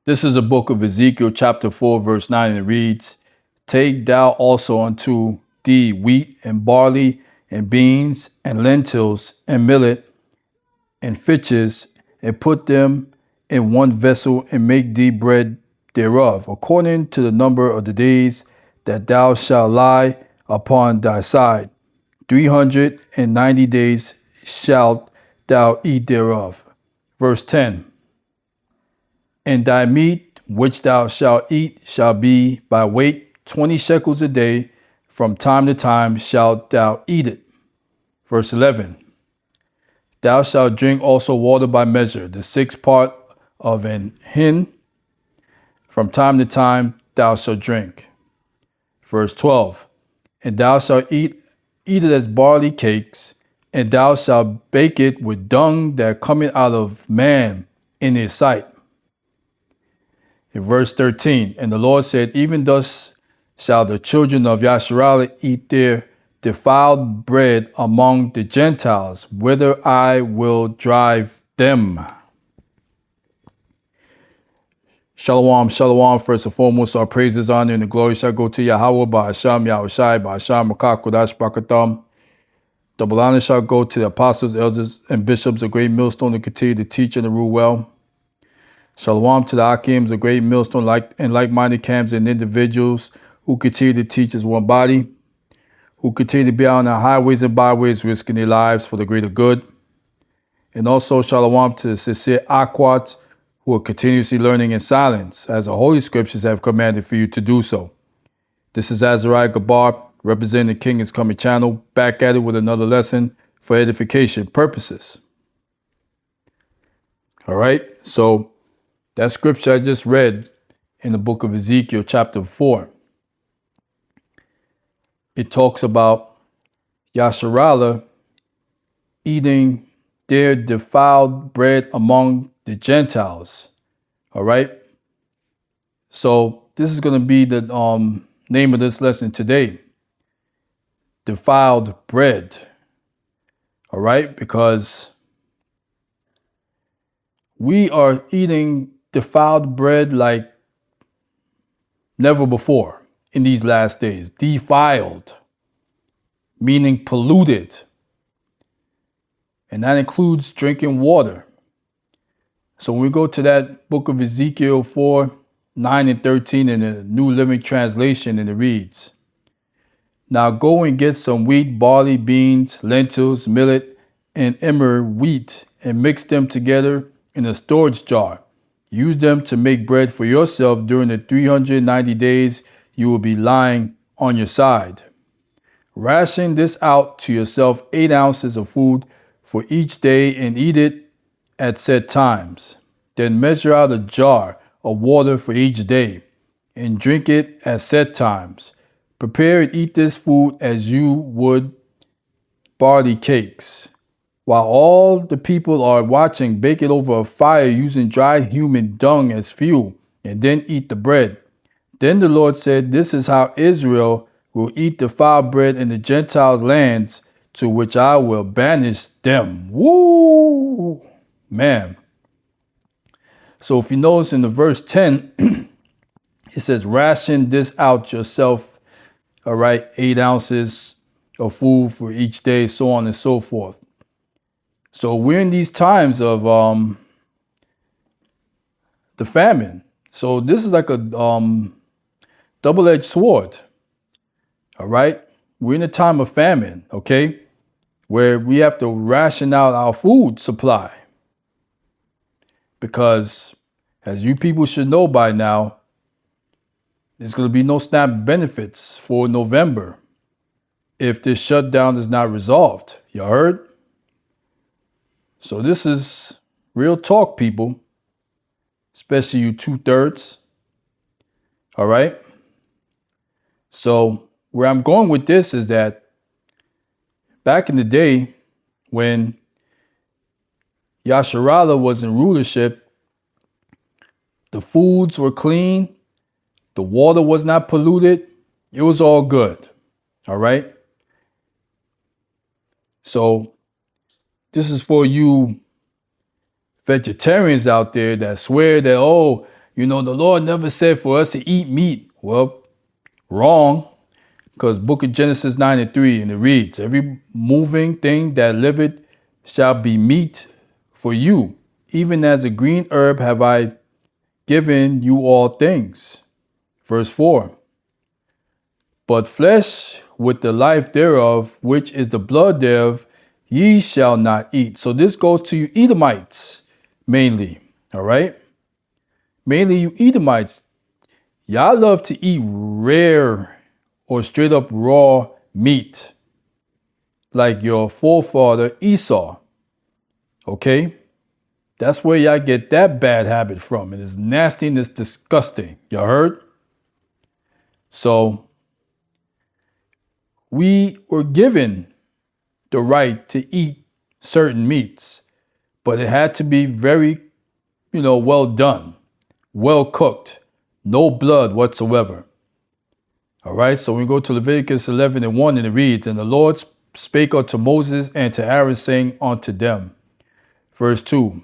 This is the book of Ezekiel, chapter 4, verse 9, and it reads, Take thou also unto thee wheat and barley and beans and lentils and millet and fitches, and put them in one vessel, and make thee bread thereof, according to the number of the days that thou shalt lie upon thy side. 390 days shalt thou eat thereof. Verse 10. And thy meat which thou shalt eat shall be by weight 20 shekels a day. From time to time shalt thou eat it. Verse 11. Thou shalt drink also water by measure, the sixth part of an hin. From time to time thou shalt drink. Verse 12. And thou shalt eat it as barley cakes, and thou shalt bake it with dung that cometh out of man in his sight. In verse 13, and the Lord said, Even thus shall the children of Yasharallah eat their defiled bread among the Gentiles, whither I will drive them. Shalom, shalom. First and foremost, our praises, honor, and the glory shall go to Yahweh, Ba'asham, Yahushai, Ba'asham, Makak, Kodash, Barakatam. Double honor shall go to the apostles, elders, and bishops, a great millstone to continue to teach and to rule well. Shalom to the Akims, a great millstone and like-minded camps and individuals who continue to teach as one body, who continue to be out on the highways and byways, risking their lives for the greater good. And also shalom to the sincere Akwats, who are continuously learning in silence, as the Holy Scriptures have commanded for you to do so. This is Azariah Gabar, representing the King is Coming channel, back at it with another lesson for edification purposes. All right, so that scripture I just read in the book of Ezekiel, chapter 4, it talks about Yasharallah eating their defiled bread among the Gentiles. All right. So this is going to be the name of this lesson today. Defiled bread. All right. Because we are eating defiled bread like never before in these last days. Defiled, meaning polluted. And that includes drinking water. So when we go to that book of Ezekiel 4, 9 and 13 in the New Living Translation, and it reads, Now go and get some wheat, barley, beans, lentils, millet, and emmer wheat, and mix them together in a storage jar. Use them to make bread for yourself during the 390 days you will be lying on your side. Ration this out to yourself 8 ounces of food for each day, and eat it at set times. Then measure out a jar of water for each day, and drink it at set times. Prepare and eat this food as you would barley cakes. While all the people are watching, bake it over a fire using dried human dung as fuel, and then eat the bread. Then the Lord said, This is how Israel will eat defiled bread in the Gentiles' lands, to which I will banish them. Woo! Man. So if you notice in the verse 10, it says, ration this out yourself. All right, 8 ounces of food for each day, so on and so forth. So we're in these times of the famine. So this is like a double-edged sword. All right, we're in a time of famine, okay, where we have to ration out our food supply. Because as you people should know by now, there's going to be no SNAP benefits for November if this shutdown is not resolved. You heard? So this is real talk, people, especially you 2/3. All right. So where I'm going with this is that back in the day when Yasharallah was in rulership, the foods were clean, the water was not polluted, it was all good. All right. So this is for you vegetarians out there that swear that, oh, the Lord never said for us to eat meat. Well, wrong. Because book of Genesis 9:3, and it reads, every moving thing that liveth shall be meat for you. Even as a green herb have I given you all things. Verse 4. But flesh with the life thereof, which is the blood thereof, ye shall not eat. So this goes to you Edomites, mainly. All right? Mainly you Edomites. Y'all love to eat rare or straight up raw meat, like your forefather Esau. Okay? That's where y'all get that bad habit from. It is nasty and it's disgusting. Y'all heard? So, we were given the right to eat certain meats, but it had to be very, well done, well cooked, no blood whatsoever. All right, so we go to Leviticus 11:1, and it reads, and the Lord spake unto Moses and to Aaron, saying unto them, verse 2,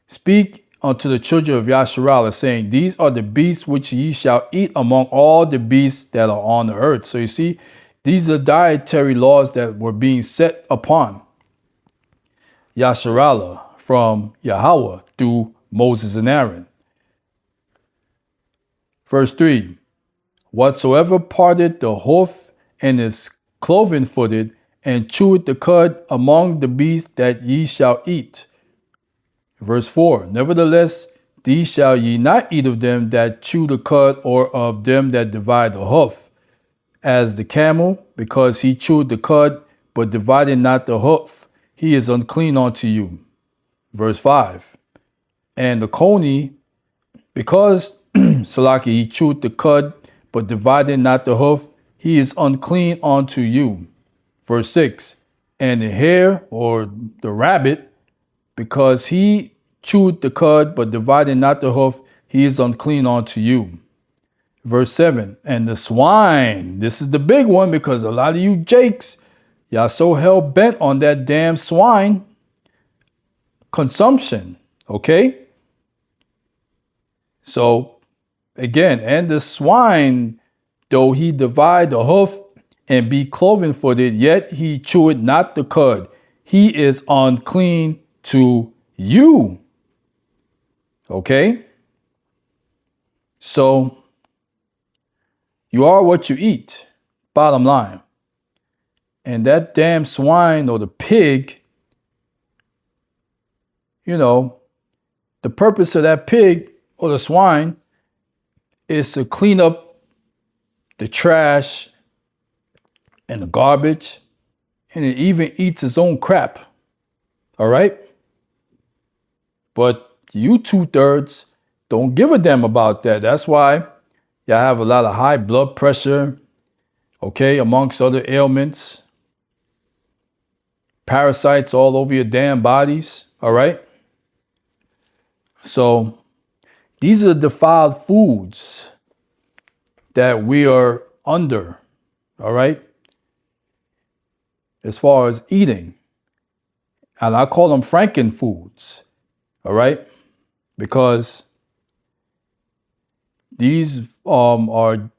speak unto the children of Yasharallah, saying, these are the beasts which ye shall eat among all the beasts that are on the earth. So you see, these are dietary laws that were being set upon Yasharallah from Yahweh through Moses and Aaron. Verse 3, whatsoever parted the hoof and is cloven-footed, and chewed the cud among the beasts that ye shall eat. Verse 4, nevertheless, these shall ye not eat of them that chew the cud, or of them that divide the hoof, as the camel, because he chewed the cud, but divided not the hoof, he is unclean unto you. Verse 5, and the coney, because Salaki, he chewed the cud, but divided not the hoof, he is unclean unto you. Verse 6, and the hare, or the rabbit, because he chewed the cud, but divided not the hoof, he is unclean unto you. Verse 7, and the swine, this is the big one, because a lot of you jakes, y'all so hell-bent on that damn swine consumption, okay? So, again, and the swine, though he divide the hoof and be cloven-footed, yet he cheweth not the cud. He is unclean to you. Okay? So, you are what you eat, bottom line. And that damn swine or the pig, the purpose of that pig or the swine is to clean up the trash and the garbage, and it even eats its own crap. All right? But you 2/3 don't give a damn about that. That's why y'all have a lot of high blood pressure, okay, amongst other ailments, parasites all over your damn bodies. All right? So these are the defiled foods that we are under. All right? As far as eating. And I call them Franken foods. All right? Because these are,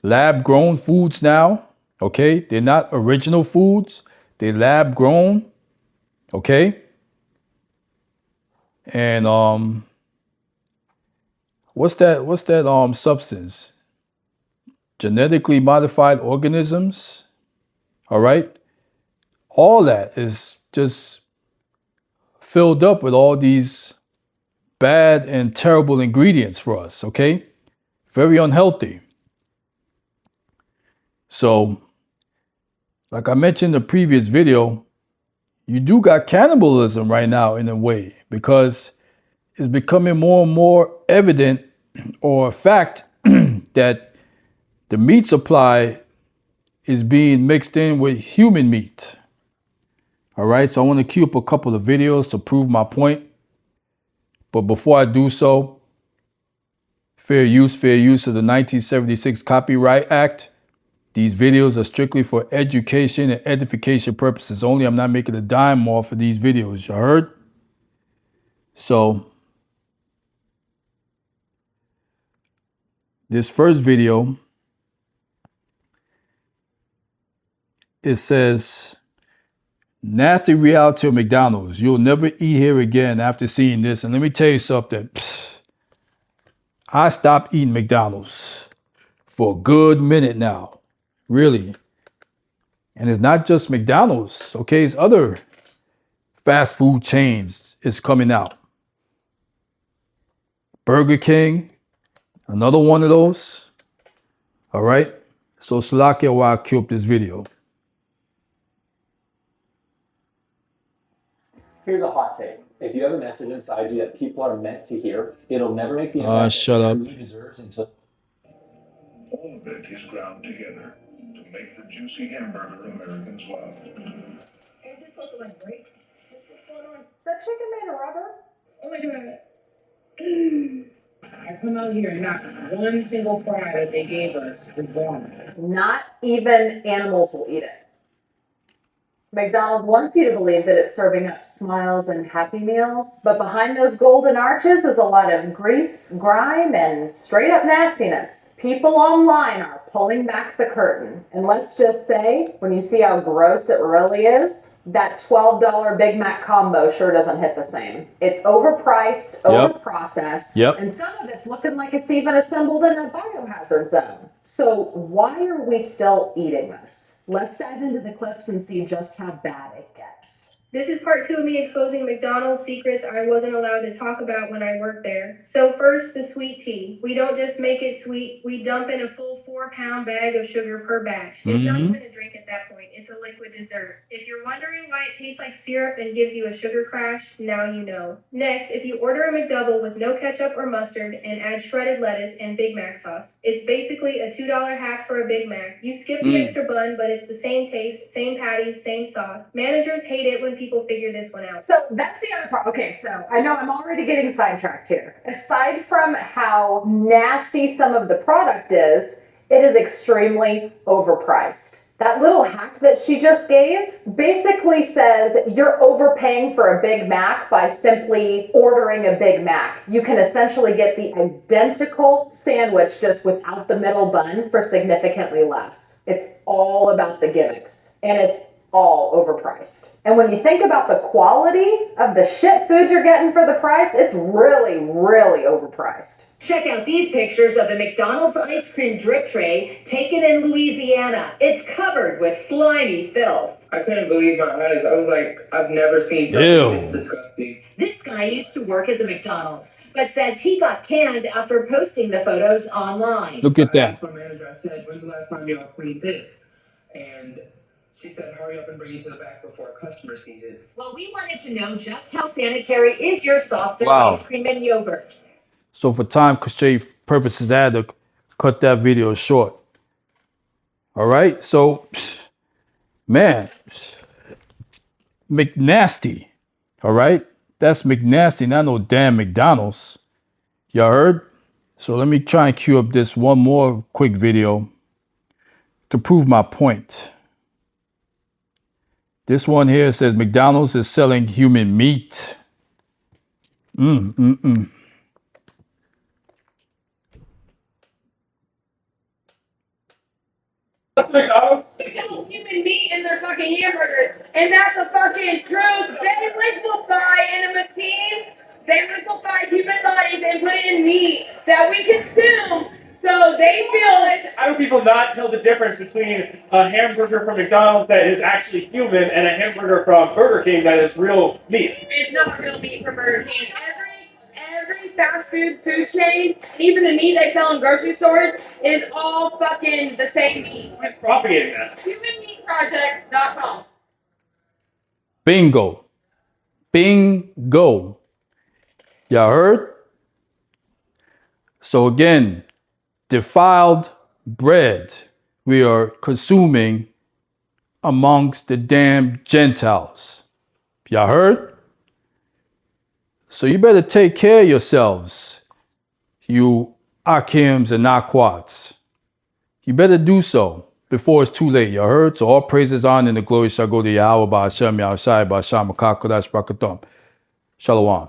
lab grown foods now. Okay? They're not original foods. They're lab grown. Okay? And what's that substance? Genetically modified organisms. All right? All that is just filled up with all these bad and terrible ingredients for us, okay? Very unhealthy. So, like I mentioned in the previous video, you do got cannibalism right now in a way, because it's becoming more and more evident or a fact that the meat supply is being mixed in with human meat. All right, so I want to queue up a couple of videos to prove my point. But before I do so, fair use of the 1976 Copyright Act. These videos are strictly for education and edification purposes only. I'm not making a dime off of these videos, you heard? So, This first video, it says, nasty reality of McDonald's. You'll never eat here again after seeing this. And let me tell you something. I stopped eating McDonald's for a good minute now. Really. And it's not just McDonald's, okay? It's other fast food chains is coming out. Burger King, another one of those. All right. So Salakia while I queue up this video. Here's a hot take. If you have a message inside you that people are meant to hear, it'll never make the impact shut up. it deserves until all of it is ground together to make the juicy hamburger Americans love. Hey, this supposed to like break? What's going on? Is that chicken made of rubber? Oh my god. I come out here and not one single fry that they gave us is gone. Not even animals will eat it. McDonald's wants you to believe that it's serving up smiles and happy meals, but behind those golden arches is a lot of grease, grime, and straight up nastiness. People online are pulling back the curtain. And let's just say, when you see how gross it really is, that $12 Big Mac combo sure doesn't hit the same. It's overpriced, overprocessed, and some of it's looking like it's even assembled in a biohazard zone. So why are we still eating this? Let's dive into the clips and see just how bad it gets. This is part 2 of me exposing McDonald's secrets I wasn't allowed to talk about when I worked there. So first, the sweet tea. We don't just make it sweet, we dump in a full 4-pound bag of sugar per batch. It's not even a drink at that point, it's a liquid dessert. If you're wondering why it tastes like syrup and gives you a sugar crash, now you know. Next, if you order a McDouble with no ketchup or mustard and add shredded lettuce and Big Mac sauce, it's basically a $2 hack for a Big Mac. You skip the extra bun, but it's the same taste, same patties, same sauce. Managers hate it when people figure this one out. So that's the other part. Okay, so I know I'm already getting sidetracked here. Aside from how nasty some of the product is, it is extremely overpriced. That little hack that she just gave basically says you're overpaying for a Big Mac by simply ordering a Big Mac. You can essentially get the identical sandwich just without the middle bun for significantly less. It's all about the gimmicks, and it's all overpriced. And when you think about the quality of the shit food you're getting for the price, it's really, really overpriced. Check out these pictures of the McDonald's ice cream drip tray taken in Louisiana. It's covered with slimy filth. I couldn't believe my eyes. I was like, I've never seen something this disgusting. This guy used to work at the McDonald's, but says he got canned after posting the photos online. Look at I that. asked my manager, I said, when's the last time y'all cleaned this? And she said, hurry up and bring it to the back before a customer sees it. Well, we wanted to know just how sanitary is your soft serve ice cream and yogurt. So for time constraint purposes, I had to cut that video short. All right. So, man, McNasty. All right. That's McNasty, not no damn McDonald's. Y'all heard? So let me try and cue up this one more quick video to prove my point. This one here says McDonald's is selling human meat. McDonald's? They sell human meat in their fucking hamburgers, and that's a fucking truth. They liquefy in a machine. They liquefy human bodies and put in meat that we consume. So they feel it. How do people not tell the difference between a hamburger from McDonald's that is actually human and a hamburger from Burger King that is real meat? It's not real meat from Burger King. Every fast food chain, even the meat they sell in grocery stores, is all fucking the same meat. Who's propagating that? HumanMeatProject.com. Bingo. Bingo. Y'all heard? So again, defiled bread we are consuming amongst the damn Gentiles. Y'all heard? So you better take care of yourselves, you Akims and Naquats. You better do so before it's too late. Y'all heard? So all praises on and the glory shall go to Yahweh, Ba'Hashem, Yahushai, Ba'Sham, Kodash, Brakatom. Shalom.